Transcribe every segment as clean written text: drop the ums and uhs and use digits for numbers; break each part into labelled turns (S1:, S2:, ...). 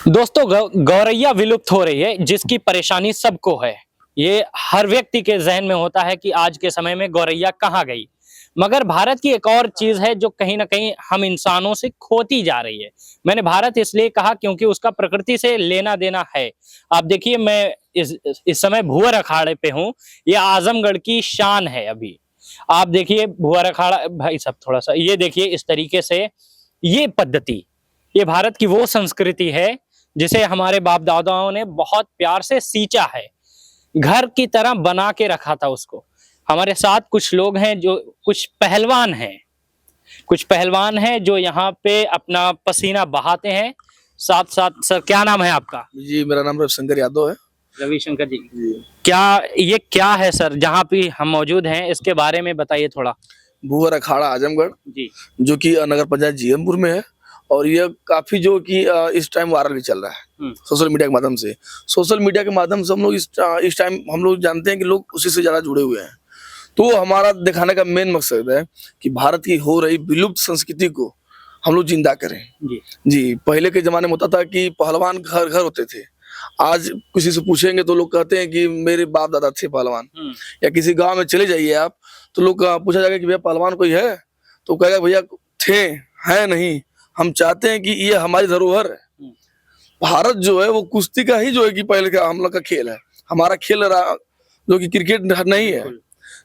S1: दोस्तों गौरैया विलुप्त हो रही है जिसकी परेशानी सबको है। ये हर व्यक्ति के जहन में होता है कि आज के समय में गौरैया कहाँ गई। मगर भारत की एक और चीज है जो कहीं ना कहीं हम इंसानों से खोती जा रही है। मैंने भारत इसलिए कहा क्योंकि उसका प्रकृति से लेना देना है। आप देखिए, मैं इस समय भुवर अखाड़े पे हूँ। ये आजमगढ़ की शान है। अभी आप देखिए भुवर अखाड़ा, भाई साहब थोड़ा सा ये देखिए, इस तरीके से ये पद्धति, ये भारत की वो संस्कृति है जिसे हमारे बाप दादाओं ने बहुत प्यार से सींचा है, घर की तरह बना के रखा था उसको। हमारे साथ कुछ लोग हैं जो कुछ पहलवान हैं जो यहाँ पे अपना पसीना बहाते हैं। साथ साथ सर, क्या नाम है आपका?
S2: जी, मेरा नाम रविशंकर यादव है।
S1: रविशंकर जी, क्या है सर जहाँ पे हम मौजूद हैं, इसके बारे में बताइए थोड़ा।
S2: भुवर अखाड़ा आजमगढ़
S1: जी,
S2: जो कि नगर पंचायत जीएमपुर में है। और ये काफी जो कि इस टाइम वायरल भी चल रहा है सोशल मीडिया के माध्यम से। सोशल मीडिया के माध्यम से हम लोग इस टाइम हम लोग जानते हैं कि लोग उसी से ज्यादा जुड़े हुए हैं। तो हमारा दिखाने का मेन मकसद है कि भारत की हो रही विलुप्त संस्कृति को हम लोग जिंदा करें। जी, पहले के जमाने में होता था कि पहलवान घर घर होते थे। आज किसी से पूछेंगे तो लोग कहते हैं कि मेरे बाप दादा थे पहलवान। या किसी गांव में चले जाइए आप तो लोग पूछा जाएगा कि भैया पहलवान कोई है, तो कहेगा भैया थे, है नहीं। हम चाहते हैं कि ये हमारी धरोहर है। भारत जो है वो कुश्ती का ही जो है कि पहले का हम लोग का खेल है। हमारा खेल जो कि क्रिकेट नहीं है।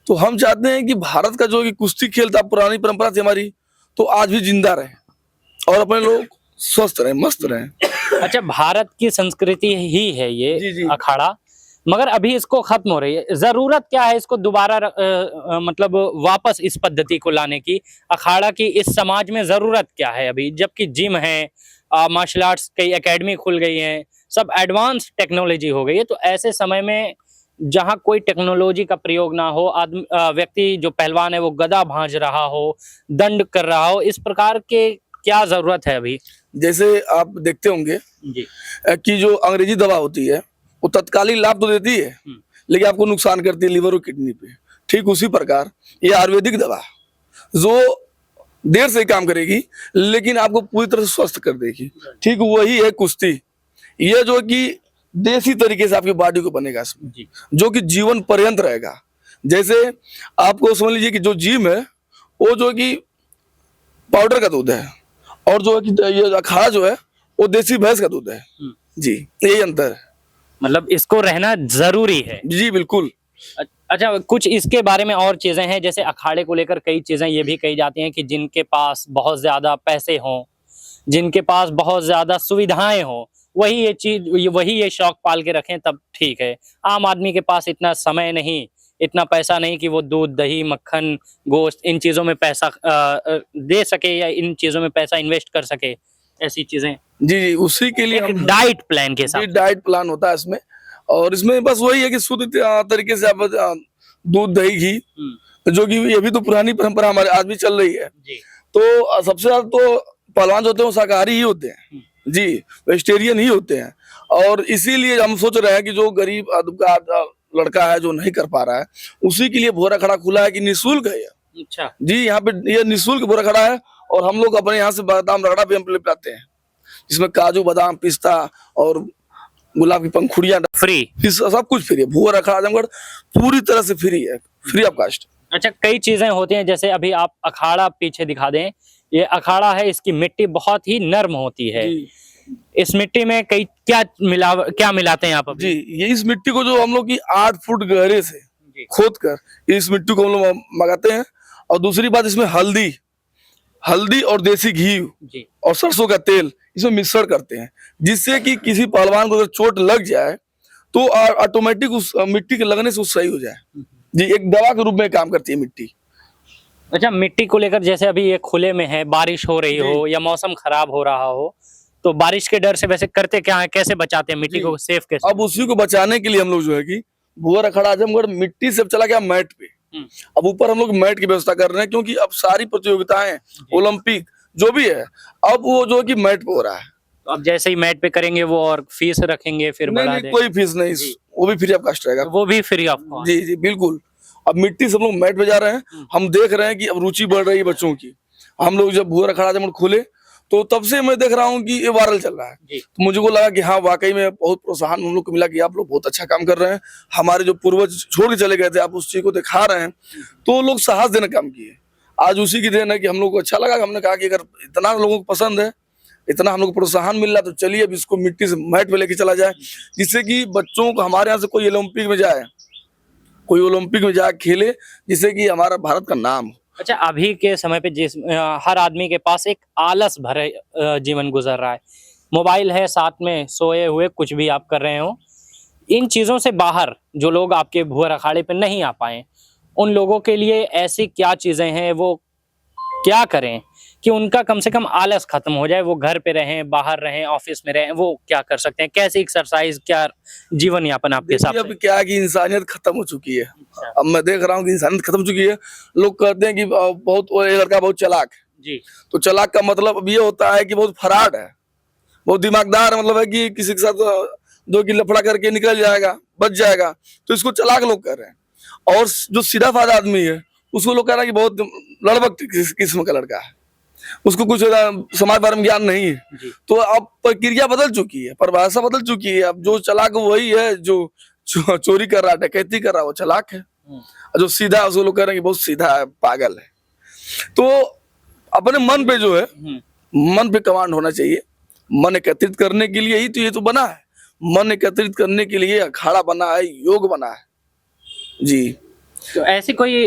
S2: तो हम चाहते हैं कि भारत का जो कि कुश्ती खेल था, पुरानी परंपरा थी हमारी, तो आज भी जिंदा रहे और अपने लोग स्वस्थ रहे, मस्त रहे।
S1: अच्छा, भारत की संस्कृति ही है ये
S2: जी।
S1: अखाड़ा, मगर अभी इसको खत्म हो रही है। जरूरत क्या है इसको दोबारा मतलब वापस इस पद्धति को लाने की? अखाड़ा की इस समाज में जरूरत क्या है अभी, जबकि जिम है, मार्शल आर्ट्स कई एकेडमी खुल गई हैं, सब एडवांस टेक्नोलॉजी हो गई है। तो ऐसे समय में जहाँ कोई टेक्नोलॉजी का प्रयोग ना हो, व्यक्ति जो पहलवान है वो गदा भांज रहा हो, दंड कर रहा हो, इस प्रकार के क्या जरूरत है अभी?
S2: जैसे आप देखते होंगे
S1: जी,
S2: कि जो अंग्रेजी दवा होती है वो तत्कालीन लाभ तो देती है लेकिन आपको नुकसान करती है लिवर और किडनी पे। ठीक उसी प्रकार ये आयुर्वेदिक दवा जो देर से काम करेगी लेकिन आपको पूरी तरह से स्वस्थ कर देगी। ठीक वही है कुश्ती। ये जो कि देसी तरीके से आपकी बॉडी को बनेगा इसमें, जो कि जीवन पर्यंत रहेगा। जैसे आपको समझ लीजिए कि जो जिम है वो जो कि पाउडर का दूध है और जो है कि ये अखाड़ा जो है वो देसी भैंस का दूध है। जी, यही अंतर है।
S1: मतलब इसको रहना जरूरी है।
S2: जी बिल्कुल।
S1: अच्छा, कुछ इसके बारे में और चीजें हैं, जैसे अखाड़े को लेकर कई चीजें ये भी कही जाती हैं कि जिनके पास बहुत ज्यादा पैसे हों, जिनके पास बहुत ज्यादा सुविधाएं हों, वही ये शौक पाल के रखें तब ठीक है। आम आदमी के पास इतना समय नहीं, इतना पैसा नहीं कि वो दूध, दही, मक्खन, गोश्त इन चीजों में पैसा दे सके या इन चीजों में पैसा इन्वेस्ट कर सके। ऐसी चीजें
S2: जी, उसी के लिए हम
S1: डाइट प्लान के साथ,
S2: डाइट प्लान होता है इसमें। और इसमें बस वही है कि शुद्ध तरीके से आप दूध, दही, घी, जो कि ये भी तो पुरानी परंपरा हमारे आज भी चल रही है। तो सबसे ज्यादा तो पहलवान जो होते हैं वो शाकाहारी ही होते हैं। जी, वेजिटेरियन ही होते हैं। और इसीलिए हम सोच रहे हैं कि जो गरीब का लड़का है जो नहीं कर पा रहा है उसी के लिए भुवर अखाड़ा खुला है कि निःशुल्क है ये।
S1: अच्छा
S2: जी, यहाँ पे ये निःशुल्क भुवर अखाड़ा है और हम लोग अपने यहाँ से बादाम रगड़ा भी हम पिलाते हैं, जिसमें काजू, बादाम, पिस्ता और गुलाब की पंखुड़ियां
S1: फ्री,
S2: सब कुछ फ्री है। भुवर अखाड़ा आजमगढ़ पूरी तरह से फ्री है, फ्री ऑफ कास्ट।
S1: अच्छा, कई चीजें होती हैं, जैसे अभी आप अखाड़ा पीछे दिखा दें, ये अखाड़ा है, इसकी मिट्टी बहुत ही नर्म होती है। इस मिट्टी में क्या मिलाते हैं आप अभी?
S2: जी, ये इस मिट्टी को जो हम लोग की 8 फुट गहरे से खोद कर इस मिट्टी को हम लोग मंगाते हैं। और दूसरी बात, इसमें हल्दी और देसी घी और सरसों का तेल इसमें मिश्रण करते हैं, जिससे कि किसी पहलवान को अगर चोट लग जाए तो ऑटोमेटिक उस मिट्टी के लगने से सही हो जाए। जी, एक दवा के रूप में काम करती है मिट्टी।
S1: अच्छा, मिट्टी को लेकर जैसे अभी ये खुले में है, बारिश हो रही हो या मौसम खराब हो रहा हो, तो बारिश के डर से वैसे करते क्या है, कैसे बचाते हैं मिट्टी को, सेफ कैसे?
S2: अब उसी को बचाने के लिए हम लोग जो है कि भुवर अखाड़ा आजमगढ़ मिट्टी से चला गया मैट पे। अब ऊपर हम लोग मैट की व्यवस्था कर रहे हैं क्योंकि अब सारी प्रतियोगिताएं, ओलंपिक जो भी है, अब वो जो है कि मैट पे हो रहा है।
S1: तो अब जैसे ही मैट पे करेंगे वो, और फीस रखेंगे फिर बढ़ा देंगे?
S2: कोई फीस नहीं, वो भी फ्री ऑफ कास्ट रहेगा।
S1: वो भी फ्री ऑफ कॉस्ट?
S2: जी जी बिल्कुल। अब मिट्टी सब लोग मैट पे जा रहे हैं। हम देख रहे हैं कि अब रुचि बढ़ रही है बच्चों की। हम लोग जब भुवर अखाड़ा आजमगढ़ खोले तो तब से मैं देख रहा हूँ कि ये वायरल चल रहा है।
S1: जी।
S2: तो मुझे को लगा कि हाँ वाकई में बहुत प्रोत्साहन हम लोग को मिला कि आप लोग बहुत अच्छा काम कर रहे हैं, हमारे जो पूर्वज छोड़ के चले गए थे आप उस चीज को दिखा रहे हैं, तो वो लोग साहस देने का काम किए। आज उसी की देन है कि हम लोग को अच्छा लगा। हमने कहा कि अगर इतना लोगों को पसंद है, इतना हम लोग को प्रोत्साहन मिल रहा है, तो चलिए अब इसको मिट्टी से मैट पे लेके चला जाए, जिससे कि बच्चों को हमारे यहाँ से कोई ओलंपिक में जाए, कोई ओलंपिक में जाके खेले, जिससे कि हमारा भारत का नाम हो।
S1: अच्छा, अभी के समय पे हर आदमी के पास एक आलस भरे जीवन गुजर रहा है। मोबाइल है साथ में, सोए हुए कुछ भी आप कर रहे हो। इन चीज़ों से बाहर जो लोग आपके भुअर अखाड़े पे नहीं आ पाए, उन लोगों के लिए ऐसी क्या चीज़ें हैं, वो क्या करें कि उनका कम से कम आलस खत्म हो जाए, वो घर पे रहें, बाहर रहें, ऑफिस में रहें, वो क्या कर सकते हैं? कैसी एक्सरसाइज, क्या जीवन यापन आपके हिसाब
S2: देखिए,
S1: से?
S2: अब क्या है कि इंसानियत खत्म हो चुकी है।
S1: अच्छा।
S2: अब मैं देख रहा हूँ कि इंसानियत खत्म हो चुकी है। लोग कहते हैं कि बहुत ये लड़का बहुत चालाक है।
S1: जी।
S2: तो चालाक का मतलब अब ये होता है कि बहुत फराड है, बहुत दिमागदार है, मतलब है कि किसी के साथ जो कि लफड़ा करके निकल जाएगा, बच जाएगा, तो इसको चालाक लोग कह रहे हैं। और जो सीधा साधा आदमी है उसको लोग कह रहे हैं कि बहुत लड़बक किस्म का लड़का है, उसको कुछ समाज बारे में ज्ञान नहीं है।
S1: जी।
S2: तो अब प्रक्रिया बदल चुकी है, परिभाषा बदल चुकी है। अब जो चालाक वही है जो चोरी कर रहा है, डकैती कर रहा है, वो चालाक है। और जो सीधा है उसको लोग कह रहे हैं कि बहुत सीधा है, पागल है। तो अपने मन पे जो है, मन पे कमांड होना चाहिए। मन एकत्रित करने के लिए ही तो ये तो बना है। मन एकत्रित करने के लिए अखाड़ा बना है, योग बना है। जी।
S1: तो ऐसी कोई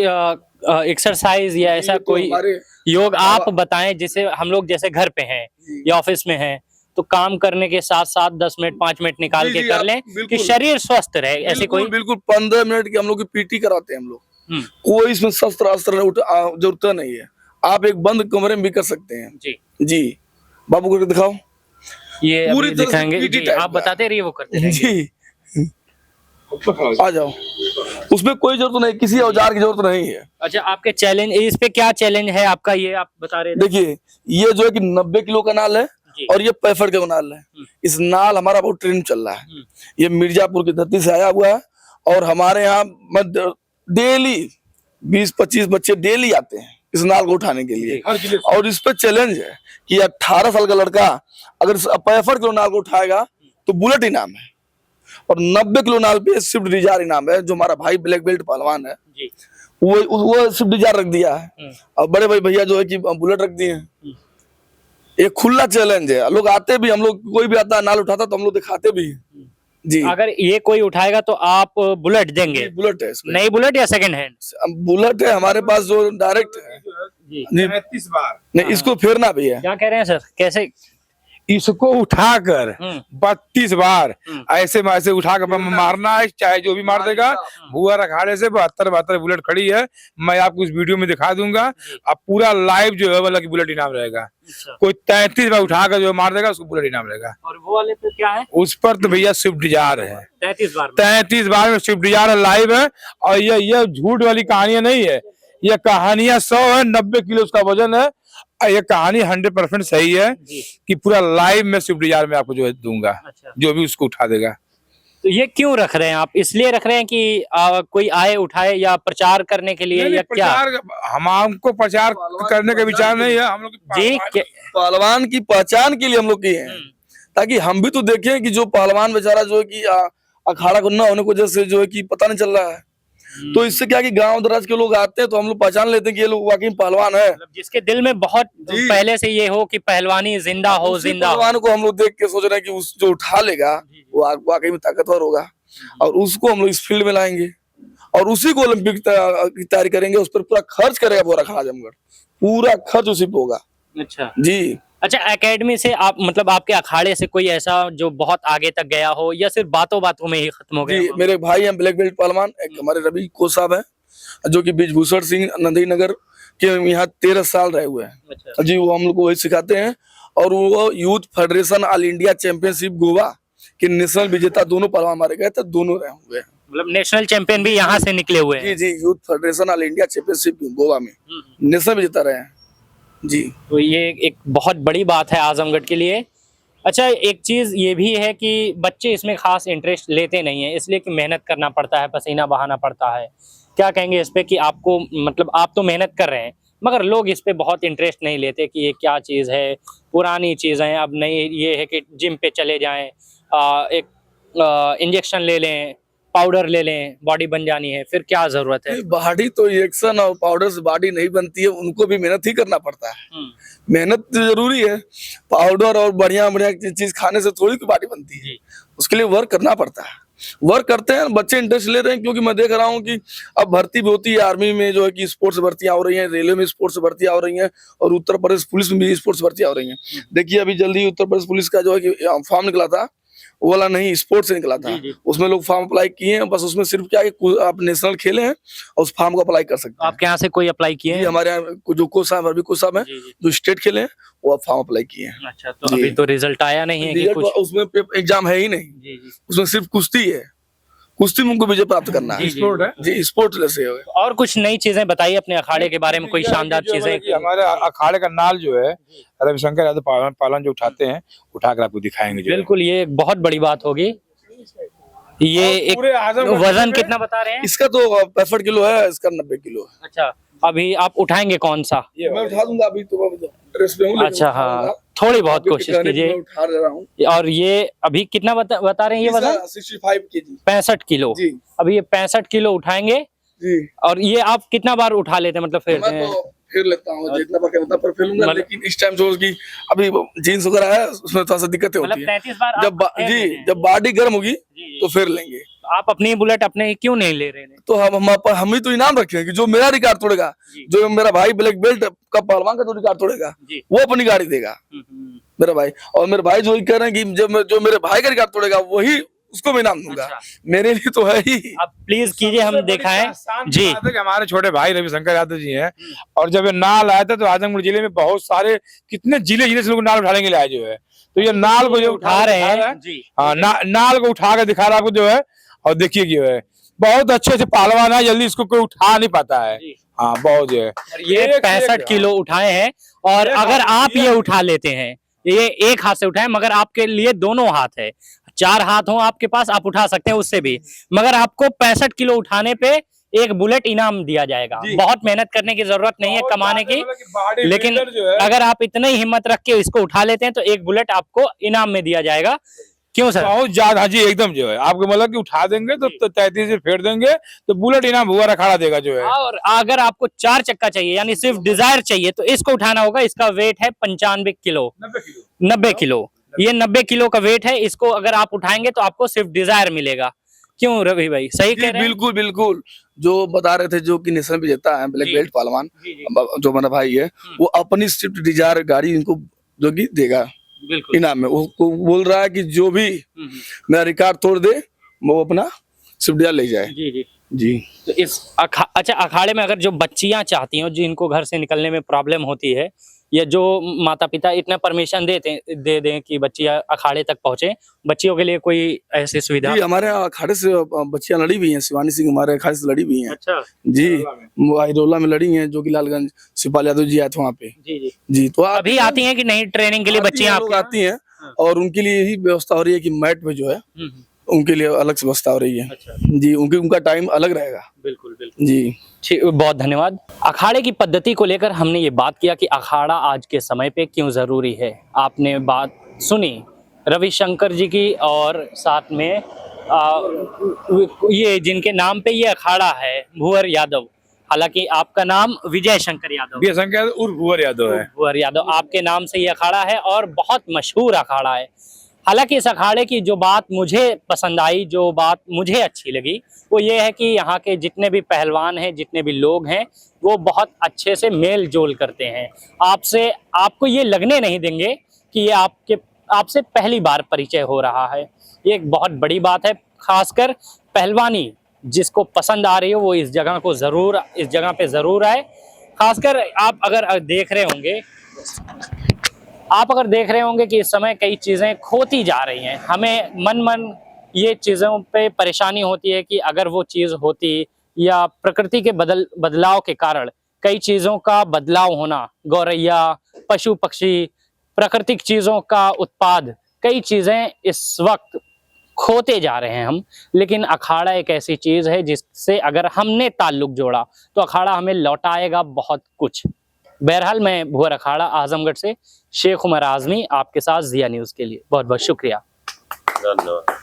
S1: एक्सरसाइज या ऐसा
S2: तो
S1: कोई
S2: हमारे
S1: योग आप बताएं, जिसे हम लोग जैसे घर पे हैं या ऑफिस में हैं, तो काम करने के साथ साथ 10 मिनट 5 मिनट निकाल
S2: जी,
S1: के
S2: जी,
S1: कर
S2: आप
S1: लें कि
S2: बिल्कुल-
S1: शरीर स्वस्थ रहे। ऐसी कोई
S2: बिल्कुल 15 मिनट की हम लोग की पीटी कराते हैं हम लोग।
S1: हम्म,
S2: कोई इसमें शस्त्र अस्त्र जरूरत नहीं है। आप एक बंद कमरे में भी कर सकते हैं।
S1: जी,
S2: जी, बाबू करके दिखाओ।
S1: ये
S2: पूरी
S1: अभी
S2: तरह से
S1: दिखाएंगे
S2: PT
S1: जी,
S2: टाइप
S1: आप
S2: का।
S1: बताते रहिए, वो करते रहेंगे।
S2: जी, आ जाओ। उसमें कोई जरूरत नहीं, किसी औजार की जरूरत नहीं है।
S1: अच्छा, आपके चैलेंज, इस पे क्या चैलेंज है आपका, ये आप बता रहे थे?
S2: देखिए, ये जो है कि 90 किलो का नाल है
S1: जी।
S2: और ये 65 का नाल है। इस नाल हमारा बहुत ट्रेंड चल रहा है। ये मिर्जापुर की धरती से आया हुआ है और हमारे यहाँ डेली 20-25 बच्चे डेली आते हैं इस नाल को उठाने के लिए। और इस पे चैलेंज है कि 18 साल का लड़का अगर 65 किलो नाल को उठाएगा तो बुलेट इनाम है, और 90 किलो नाल पे स्विफ्ट डिजायर इनाम है। जो हमारा भाई ब्लैक बेल्ट पहलवान है
S1: जी।
S2: वो स्विफ्ट डिजायर रख दिया है, और बड़े भाई भैया जो है कि बुलेट रख दिए हैं। एक खुला चैलेंज है, लोग आते भी, हम लोग कोई भी आता है नाल उठाता तो हम लोग दिखाते भी हैं। जी,
S1: अगर ये कोई उठाएगा तो आप बुलेट देंगे?
S2: बुलेट है इसमें।
S1: नई बुलेट या सेकंड हैंड?
S2: बुलेट है हमारे पास जो डायरेक्ट है।
S1: जी।
S2: नहीं,
S3: 33 बार
S2: नहीं, इसको फेरना भी है।
S1: क्या कह रहे हैं सर, कैसे?
S3: इसको उठाकर 32 बार ऐसे में ऐसे उठा कर मारना है, चाहे जो भी मार देगा। भुअर अखाड़े से 72 बुलेट खड़ी है, मैं आपको इस वीडियो में दिखा दूंगा। अब पूरा लाइव जो है वाला की बुलेट इनाम रहेगा।
S1: अच्छा।
S3: कोई 33 बार उठाकर जो मार देगा उसको बुलेट इनाम रहेगा।
S1: और वो वाले पे क्या है?
S3: उस पर तो भैया स्विफ्ट डिजायर है।
S1: 33 बार में?
S3: 33 बार में स्विफ्ट डिजायर लाइव है। और ये झूठ वाली कहानियां नहीं है, ये कहानियां 100 है। 90 किलो उसका वजन है। ये कहानी 100% सही है कि पूरा लाइव में स्विफ्ट डिजायर में आपको जो है दूंगा।
S1: अच्छा।
S3: जो भी उसको उठा देगा।
S1: तो ये क्यों रख रहे हैं आप? इसलिए रख रहे हैं कि कोई आए उठाए, या प्रचार करने के लिए, या क्या?
S3: हमको प्रचार करने का विचार नहीं है। हम लोग
S1: जी,
S2: पहलवान की पहचान के लिए हम लोग किए हैं, ताकि हम भी तो देखें कि जो पहलवान बेचारा जो है कि अखाड़ा को न होने की वजह से जो है कि पता नहीं चल रहा है। तो इससे क्या कि गांव दराज के लोग आते हैं तो हम लोग पहचान लेते हैं कि ये लोग वाकई पहलवान है।
S1: मतलब जिसके दिल में बहुत पहले से ये हो कि पहलवानी जिंदा हो,
S2: उसी
S1: जिंदा हो।
S2: पहलवान को हम लोग देख के सोच रहे हैं कि उस जो उठा लेगा वो वाकई में ताकतवर होगा, और उसको हम लोग इस फील्ड में लाएंगे और उसी को ओलंपिक की तैयारी करेंगे। उस पर पूरा खर्च करेगा पूरा अखाड़ा जमगढ़, पूरा खर्च उसी पे होगा।
S1: अच्छा
S2: जी।
S1: अच्छा, एकेडमी से आप, मतलब आपके अखाड़े से कोई ऐसा जो बहुत आगे तक गया हो, या सिर्फ बातों बातों में ही खत्म हो
S2: जी,
S1: गया?
S2: मेरे भाई हैं ब्लैक बेल्ट पहलवान, एक हमारे रवि को साहब हैं जो कि ब्रिजभूषण सिंह नंदी नगर के यहाँ 13 साल रहे हुए हैं।
S1: अच्छा।
S2: जी, वो हम लोग को वही सिखाते हैं। और वो youth federation all India championship Goa के नेशनल विजेता दोनों पहलवान हमारे गए थे, दोनों रहे हुए हैं।
S1: मतलब नेशनल चैंपियन भी यहाँ से निकले हुए हैं?
S2: जी, youth federation all India championship Goa में नेशनल विजेता रहे हैं। जी,
S1: तो ये एक बहुत बड़ी बात है आजमगढ़ के लिए। अच्छा, एक चीज़ ये भी है कि बच्चे इसमें खास इंटरेस्ट लेते नहीं है, इसलिए कि मेहनत करना पड़ता है, पसीना बहाना पड़ता है। क्या कहेंगे इस पे कि आपको, मतलब आप तो मेहनत कर रहे हैं मगर लोग इस पे बहुत इंटरेस्ट नहीं लेते कि ये क्या चीज़ है, पुरानी चीजें हैं, अब नई ये है कि जिम पे चले जाएं, एक इंजेक्शन ले लें, पाउडर ले लें, बॉडी बन जानी है, फिर क्या जरूरत है?
S2: बॉडी तो इंजेक्शन और पाउडर से बॉडी नहीं बनती है, उनको भी मेहनत ही करना पड़ता है। मेहनत तो जरूरी है, पाउडर और बढ़िया बढ़िया चीज खाने से थोड़ी की बॉडी बनती है, उसके लिए वर्क करना पड़ता है। वर्क करते हैं, बच्चे इंटरेस्ट ले रहे हैं, क्योंकि मैं देख रहा हूँ कि अब भर्ती भी होती है आर्मी में, जो है कि स्पोर्ट्स भर्तियां हो रही हैं, रेलवे में स्पोर्ट्स भर्तियां हो रही हैं, और उत्तर प्रदेश पुलिस में भी स्पोर्ट्स भर्तियां हो रही हैं। देखिए अभी जल्दी उत्तर प्रदेश पुलिस का जो है कि फॉर्म निकला था, वो वाला नहीं, स्पोर्ट्स से निकला था। उसमें लोग फॉर्म अप्लाई किए हैं, बस उसमें सिर्फ क्या है कि आप नेशनल खेले हैं और उस फॉर्म को अप्लाई कर सकते हैं।
S1: आपके यहाँ से कोई अप्लाई किए हैं?
S2: हमारे यहाँ जो कोच साहब, अरबी कोच साहब हैं, जो स्टेट खेले हैं, वो फॉर्म अप्लाई किए हैं।
S1: अच्छा, तो अभी तो रिजल्ट आया नहीं है कि कुछ?
S2: उसमें एग्जाम है ही नहीं, उसमें सिर्फ कुश्ती है, कुश्ती में उनको विजय प्राप्त करना है।
S3: स्पोर्ट है
S2: जी, स्पोर्ट से है।
S1: और कुछ नई चीजें बताइए अपने अखाड़े के बारे में, कोई शानदार चीजें।
S3: हमारे अखाड़े का नाल जो है रविशंकर यादव पालन जो उठाते हैं, उठाकर आपको दिखाएंगे।
S1: बिल्कुल, ये एक बहुत बड़ी बात होगी। ये एक वजन कितना बता रहे हैं?
S2: इसका तो 65 किलो है, इसका 90 किलो है।
S1: अच्छा, अभी आप उठाएंगे कौन सा?
S2: मैं उठा दूंगा, अभी तो ड्रेस पे हूं, लेकिन
S1: अच्छा, हाँ, थोड़ी बहुत कोशिश कीजिए।
S2: उठा रहा हूँ।
S1: और ये अभी कितना बता रहे हैं ये वजन?
S2: 65 केजी।
S1: 65 किलो।
S2: जी।
S1: अभी ये 65 किलो उठाएंगे।
S2: जी।
S1: और ये आप कितना बार उठा लेते हैं, मतलब फेरते हैं?
S2: मैं तो फिर लेता हूँ, जितना बार कहता पर फिर लूंगा, लेकिन इस टाइम जो कि अभी जीन्स वगैरह है, उसमें थोड़ा सा दिक्कतें होती है।
S1: 33 बार
S2: जब बॉडी गर्म होगी तो फिर लेंगे।
S1: आप अपनी बुलेट अपने ही क्यों नहीं ले रहे हैं?
S2: तो हम ही तो इनाम रखे हैं कि जो मेरा रिकॉर्ड तोड़ेगा, जो मेरा भाई ब्लैक बेल्ट का पहलवान का जो रिकॉर्ड तोड़ेगा, वो अपनी गाड़ी देगा, मेरा भाई। और मेरे भाई जो कह रहे हैं कि जो मेरे भाई का रिकॉर्ड तोड़ेगा, वही उसको मैं इनाम दूंगा। मेरे लिए तो है ही।
S1: आप प्लीज कीजिए, हम दिखाएं जी।
S3: हमारे छोटे भाई रविशंकर यादव जी हैं, और जब ये नाल आया था तो आजमगढ़ जिले में बहुत सारे, कितने जिले से लोग नाल उठाने के लिए आए जो है, तो ये नाल को जो
S1: उठा रहे हैं जी।
S3: हाँ, नाल को उठा कर दिखा रहा आपको जो है, और देखिए जो है बहुत अच्छे से पहलवान है, जल्दी इसको कोई उठा नहीं पाता है। हाँ, बहुत जो है।
S1: ये 65 किलो उठाए हैं, और अगर आप ये उठा लेते हैं, ये एक हाथ से उठाए, मगर आपके लिए दोनों हाथ है, 4 हाथ हो आपके पास, आप उठा सकते हैं उससे भी, मगर आपको 65 किलो उठाने पे एक बुलेट इनाम दिया जाएगा। बहुत मेहनत करने की जरूरत नहीं है कमाने की, लेकिन अगर आप इतनी हिम्मत रख के इसको उठा लेते हैं तो एक बुलेट आपको इनाम में दिया जाएगा। क्यों सर?
S3: बहुत ज्यादा। हाँ जी, एकदम जो है आपको मतलब कि उठा देंगे तो 33 से फेर देंगे तो बुलेट इनाम भुआ अखाड़ा देगा जो है।
S1: और अगर आपको 4 चक्का चाहिए, यानी सिर्फ डिजायर चाहिए, तो इसको उठाना होगा। इसका वेट है 95 किलो, 90 किलो। ये 90 किलो का वेट है। इसको अगर आप उठाएंगे तो आपको सिर्फ डिजायर मिलेगा। क्यों रवि भाई, सही कह रहे हैं?
S2: बिल्कुल बिल्कुल, जो बता रहे थे, जो कि नेशनल विजेता है ब्लैक बेल्ट पहलवान, जो मेरा भाई है, वो अपनी स्विफ्ट डिजायर गाड़ी इनको जो कि देगा इनाम में। वो बोल रहा है कि जो भी मेरा रिकॉर्ड तोड़ दे, वो अपना स्विफ्ट डिजायर ले जाए।
S1: जी जी
S2: जी।
S1: तो इस अच्छा, अखाड़े में अगर जो बच्चियां चाहती हैं, जिनको घर से निकलने में प्रॉब्लम होती है, या जो माता पिता इतना परमिशन दे दें कि बच्चियां अखाड़े तक पहुंचे, बच्चियों के लिए कोई ऐसी सुविधा?
S2: जी, हमारे अखाड़े से बच्चियां लड़ी भी हैं, शिवानी सिंह हमारे अखाड़े से लड़ी भी हैं।
S1: अच्छा
S2: जी, हिरोला में लड़ी हैं, जो कि लालगंज शिवपाल यादव जी आए थे वहाँ पे।
S1: जी जी
S2: जी, तो
S1: अभी आती हैं कि नहीं ट्रेनिंग के लिए बच्चियां?
S2: आती हैं, और उनके लिए यही व्यवस्था हो रही है कि मैट में जो है उनके लिए अलग से व्यवस्था हो रही है।
S1: अच्छा।
S2: जी, उनका टाइम अलग रहेगा।
S1: बिल्कुल बिल्कुल
S2: जी,
S1: बहुत धन्यवाद। अखाड़े की पद्धति को लेकर हमने ये बात किया कि अखाड़ा आज के समय पे क्यों जरूरी है। आपने बात सुनी रविशंकर जी की, और साथ में ये जिनके नाम पे ये अखाड़ा है, भुवर यादव। हालांकि आपका नाम विजय शंकर यादव,
S3: विजय शंकर उर्फ भुवर यादव है।
S1: भुवर यादव, आपके नाम से ये अखाड़ा है और बहुत मशहूर अखाड़ा है। हालांकि इस अखाड़े की जो बात मुझे पसंद आई, जो बात मुझे अच्छी लगी, वो ये है कि यहाँ के जितने भी पहलवान हैं, जितने भी लोग हैं, वो बहुत अच्छे से मेल जोल करते हैं। आपको ये लगने नहीं देंगे कि ये आपसे पहली बार परिचय हो रहा है। ये एक बहुत बड़ी बात है। खासकर पहलवानी जिसको पसंद आ रही हो, वो इस जगह पे जरूर आए। खासकर आप अगर देख रहे होंगे कि इस समय कई चीज़ें खोती जा रही हैं। हमें मन ये चीज़ों पे परेशानी होती है कि अगर वो चीज़ होती, या प्रकृति के बदलाव के कारण कई चीज़ों का बदलाव होना, गौरैया, पशु पक्षी, प्राकृतिक चीज़ों का उत्पाद, कई चीज़ें इस वक्त खोते जा रहे हैं हम। लेकिन अखाड़ा एक ऐसी चीज़ है जिससे अगर हमने ताल्लुक जोड़ा तो अखाड़ा हमें लौटाएगा बहुत कुछ। बहरहाल मैं भुवर अखाड़ा आजमगढ़ से शेख उमर आजमी आपके साथ जिया न्यूज के लिए बहुत बहुत शुक्रिया।
S4: धन्यवाद।